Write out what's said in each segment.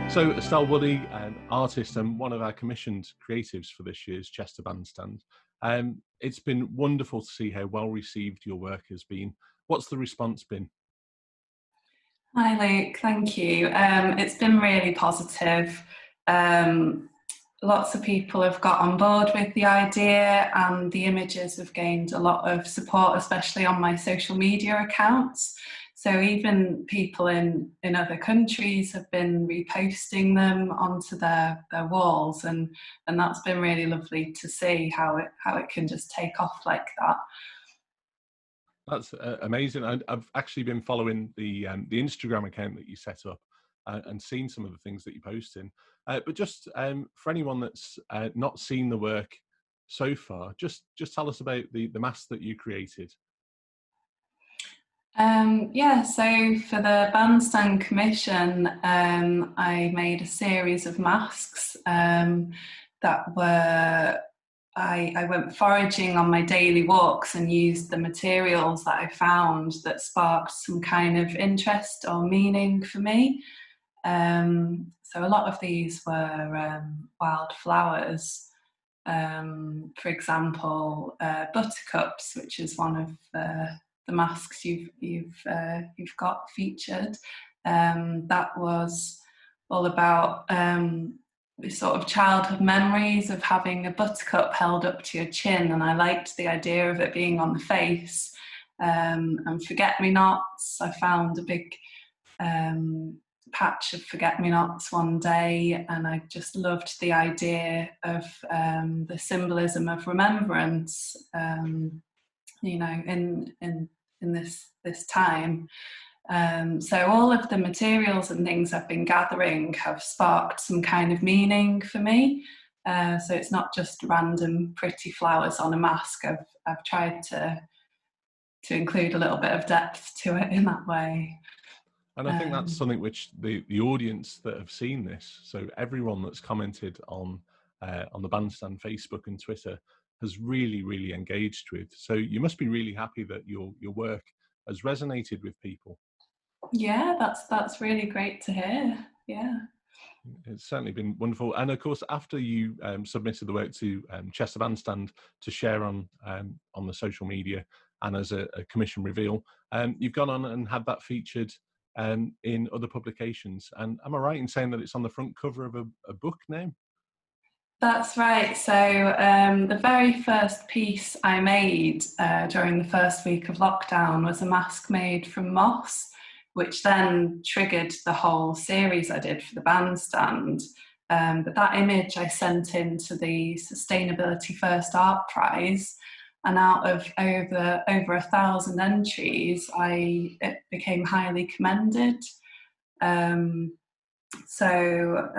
So Estelle Woolley, an artist and one of our commissioned creatives for this year's Chester Bandstand. It's been wonderful to see how well received your work has been. What's the response been? Hi Luke, thank you. It's been really positive. Lots of people have got on board with the idea, and the images have gained a lot of support, especially on my social media accounts. So even people in other countries have been reposting them onto their walls, and that's been really lovely to see how it can just take off like that. That's amazing. I've actually been following the Instagram account that you set up and seen some of the things that you're posting. But just for anyone that's not seen the work so far, just tell us about the mask that you created. Yeah, so for the Bandstand Commission, I made a series of masks that were, I went foraging on my daily walks and used the materials that I found that sparked some kind of interest or meaning for me. So a lot of these were wild flowers. For example, buttercups, which is one of the masks you've got featured. That was all about sort of childhood memories of having a buttercup held up to your chin, and I liked the idea of it being on the face. And forget-me-nots, I found a big patch of forget-me-nots one day, and I just loved the idea of the symbolism of remembrance, you know, in this time. So all of the materials and things I've been gathering have sparked some kind of meaning for me. So it's not just random pretty flowers on a mask. I've tried to include a little bit of depth to it in that way. And I think that's something which the audience that have seen this, so everyone that's commented on the Bandstand Facebook and Twitter, has really engaged with. So you must be really happy that your work has resonated with people. Yeah, that's really great to hear. Yeah. It's certainly been wonderful. And of course, after you submitted the work to Chester Bandstand to share on the social media and as a commission reveal, you've gone on and had that featured in other publications. And am I right in saying that it's on the front cover of a book now? That's right. So the very first piece I made during the first week of lockdown was a mask made from moss, which then triggered the whole series I did for the bandstand. But that image I sent in to the Sustainability First Art Prize, and out of over 1,000 entries, it became highly commended. So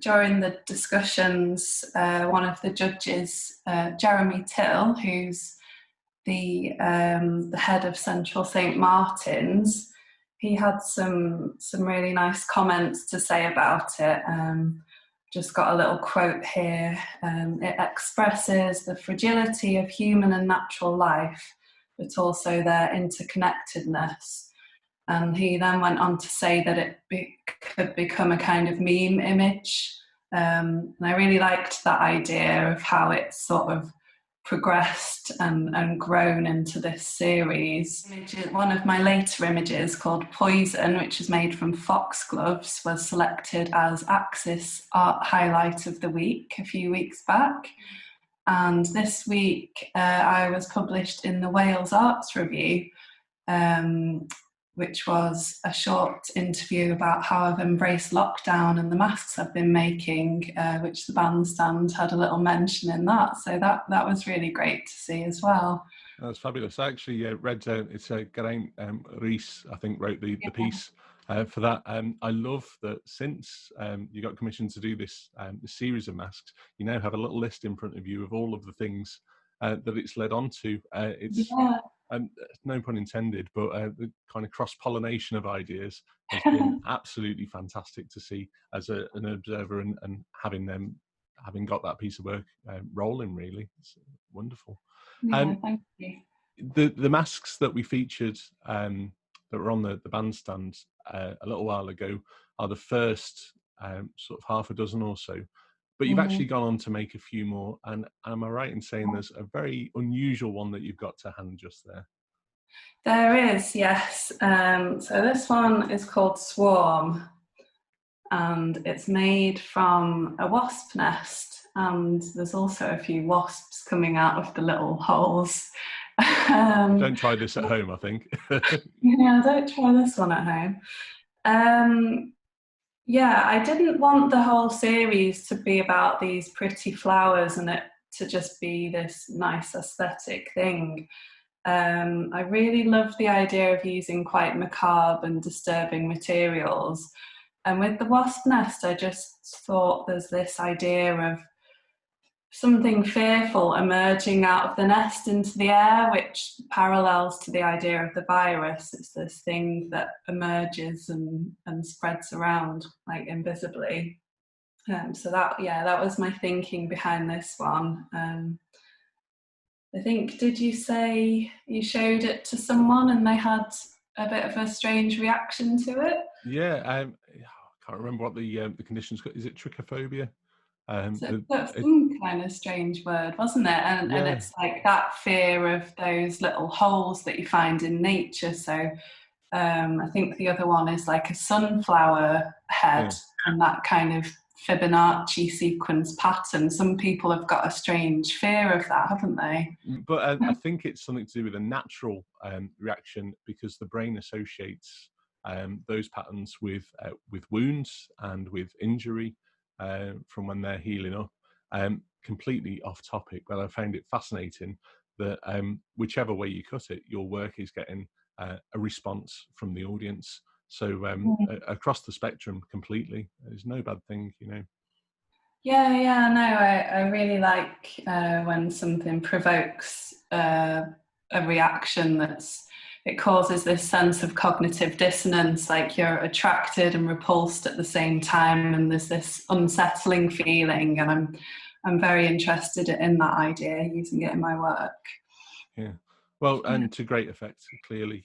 during the discussions, one of the judges, Jeremy Till, who's the head of Central St Martin's, he had some really nice comments to say about it. Just got a little quote here. It expresses the fragility of human and natural life, but also their interconnectedness. And he then went on to say that it could become a kind of meme image. And I really liked that idea of how it sort of progressed and grown into this series. One of my later images, called Poison, which is made from foxgloves, was selected as Axis Art Highlight of the Week a few weeks back. And this week I was published in the Wales Arts Review, which was a short interview about how I've embraced lockdown and the masks I've been making, which the bandstand had a little mention in that. So that was really great to see as well. That's fabulous. I actually read it's Geraint Rees, I think, wrote the piece for that. I love that since you got commissioned to do this series of masks, you now have a little list in front of you of all of the things that it's led on to. It's no pun intended, but the kind of cross-pollination of ideas has been absolutely fantastic to see as an observer, and having got that piece of work rolling. Really, it's wonderful. Yeah, thank you. The masks that we featured that were on the bandstand a little while ago are the first sort of half a dozen or so. But you've actually gone on to make a few more. And am I right in saying there's a very unusual one that you've got to hand just there? There is, yes. So this one is called Swarm, and it's made from a wasp nest, and there's also a few wasps coming out of the little holes. Don't try this at home, I think. Yeah, don't try this one at home. Yeah, I didn't want the whole series to be about these pretty flowers and it to just be this nice aesthetic thing. I really love the idea of using quite macabre and disturbing materials. And with the wasp nest, I just thought there's this idea of something fearful emerging out of the nest into the air, which parallels to the idea of the virus. It's this thing that emerges and spreads around like invisibly. So that was my thinking behind this one. I think, did you say you showed it to someone and they had a bit of a strange reaction to it? Yeah, I can't remember what the condition's called. Is it trichophobia? That's some kind of strange word, wasn't it? And it's like that fear of those little holes that you find in nature. So I think the other one is like a sunflower head and that kind of Fibonacci sequence pattern. Some people have got a strange fear of that, haven't they? But I think it's something to do with a natural reaction, because the brain associates those patterns with wounds and with injury from when they're healing up. Completely off topic, but I found it fascinating that whichever way you cut it, your work is getting a response from the audience. So across the spectrum completely, there's no bad thing, you know. Yeah, no, I really like when something provokes a reaction it causes this sense of cognitive dissonance, like you're attracted and repulsed at the same time, and there's this unsettling feeling, and I'm very interested in that idea, using it in my work. Yeah. Well, and to great effect, clearly.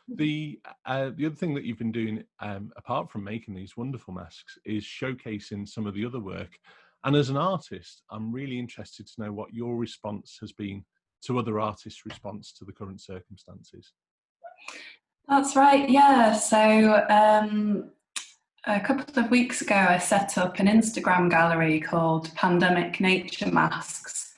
The other thing that you've been doing, apart from making these wonderful masks, is showcasing some of the other work. And as an artist, I'm really interested to know what your response has been to other artists' response to the current circumstances. That's right, yeah. So a couple of weeks ago, I set up an Instagram gallery called Pandemic Nature Masks.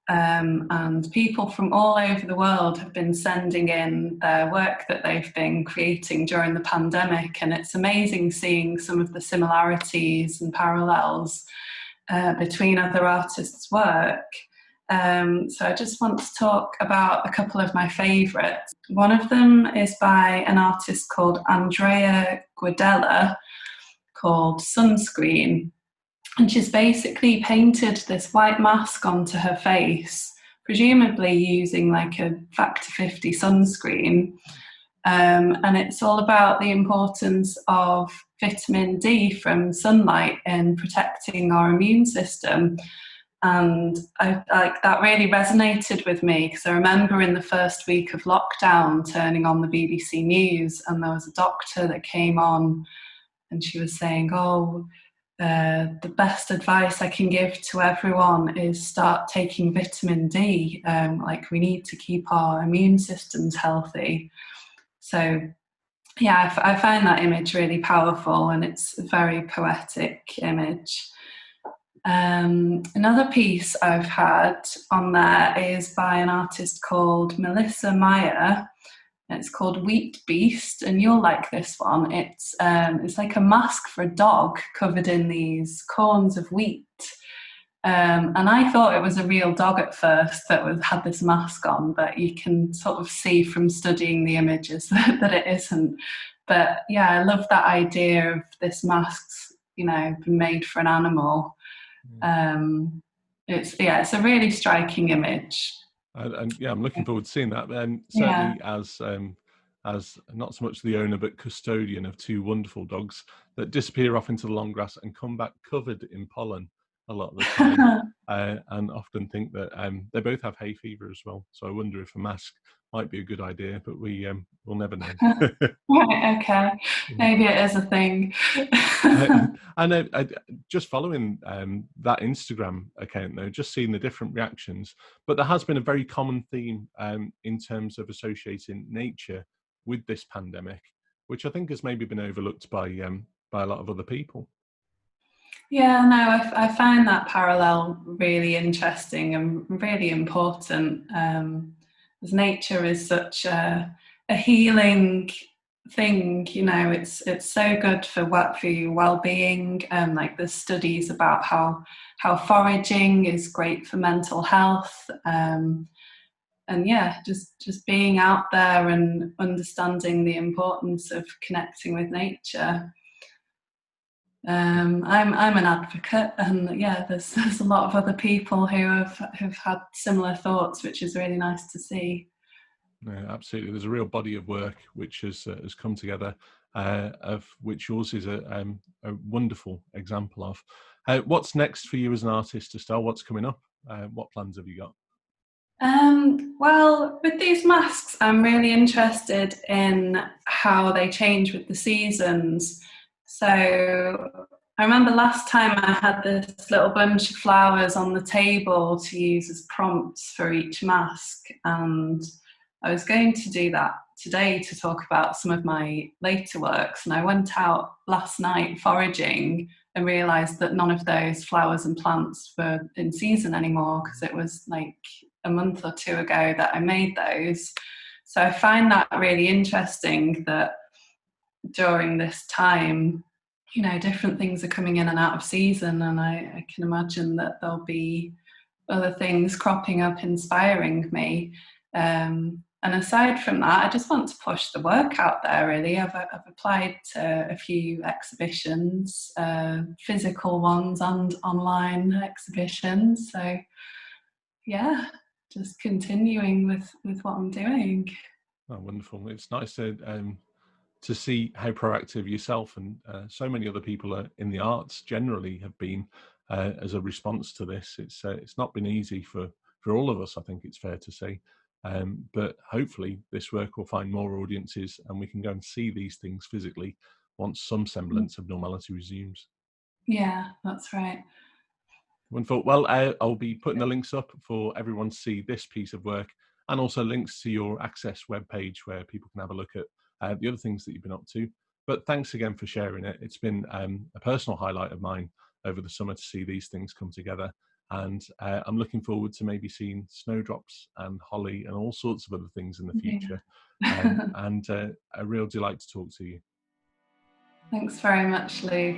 And people from all over the world have been sending in their work that they've been creating during the pandemic, and it's amazing seeing some of the similarities and parallels between other artists' work. So I just want to talk about a couple of my favourites. One of them is by an artist called Andrea Guidella, called Sunscreen. And she's basically painted this white mask onto her face, presumably using like a factor 50 sunscreen. And it's all about the importance of vitamin D from sunlight in protecting our immune system. And that really resonated with me, because I remember in the first week of lockdown turning on the BBC News, and there was a doctor that came on and she was saying, the best advice I can give to everyone is start taking vitamin D. Like, we need to keep our immune systems healthy. So yeah, I find that image really powerful, and it's a very poetic image. Another piece I've had on there is by an artist called Melissa Meyer. It's called Wheat Beast, and you'll like this one. It's like a mask for a dog covered in these corns of wheat. And I thought it was a real dog at first that had this mask on, but you can sort of see from studying the images that it isn't. But yeah, I love that idea of this mask, being made for an animal. It's a really striking image. And yeah, I'm looking forward to seeing that. And certainly as not so much the owner but custodian of two wonderful dogs that disappear off into the long grass and come back covered in pollen a lot of the time, and often think that they both have hay fever as well. So I wonder if a mask might be a good idea, but we'll never know. Right, okay. Maybe it is a thing. I know, just following that Instagram account, though, just seeing the different reactions, but there has been a very common theme in terms of associating nature with this pandemic, which I think has maybe been overlooked by a lot of other people. Yeah, no, I find that parallel really interesting and really important. As nature is such a healing thing, you know, it's so good for your well-being. Like there's studies about how foraging is great for mental health. And yeah, just being out there and understanding the importance of connecting with nature. I'm an advocate, and yeah, there's a lot of other people who have had similar thoughts, which is really nice to see. No, absolutely. There's a real body of work which has come together, of which yours is a wonderful example of. What's next for you as an artist, Estelle? What's coming up? What plans have you got? Well, with these masks, I'm really interested in how they change with the seasons. So I remember last time I had this little bunch of flowers on the table to use as prompts for each mask, and I was going to do that today to talk about some of my later works. And I went out last night foraging and realised that none of those flowers and plants were in season anymore, because it was like a month or two ago that I made those. So I find that really interesting that during this time, you know, different things are coming in and out of season, and I can imagine that there'll be other things cropping up inspiring me. And aside from that, I just want to push the work out there, really. I've applied to a few exhibitions, physical ones and online exhibitions. So yeah, just continuing with what I'm doing. Oh, wonderful! It's nice to see how proactive yourself and so many other people in the arts generally have been as a response to this. It's not been easy for all of us, I think it's fair to say. But hopefully this work will find more audiences and we can go and see these things physically once some semblance of normality resumes. Yeah, that's right. Wonderful. Well, I'll be putting the links up for everyone to see this piece of work, and also links to your Access webpage where people can have a look at the other things that you've been up to. But thanks again for sharing it. It's been a personal highlight of mine over the summer to see these things come together. And I'm looking forward to maybe seeing snowdrops and holly and all sorts of other things in the future. Yeah. And a real delight to talk to you. Thanks very much, Lou.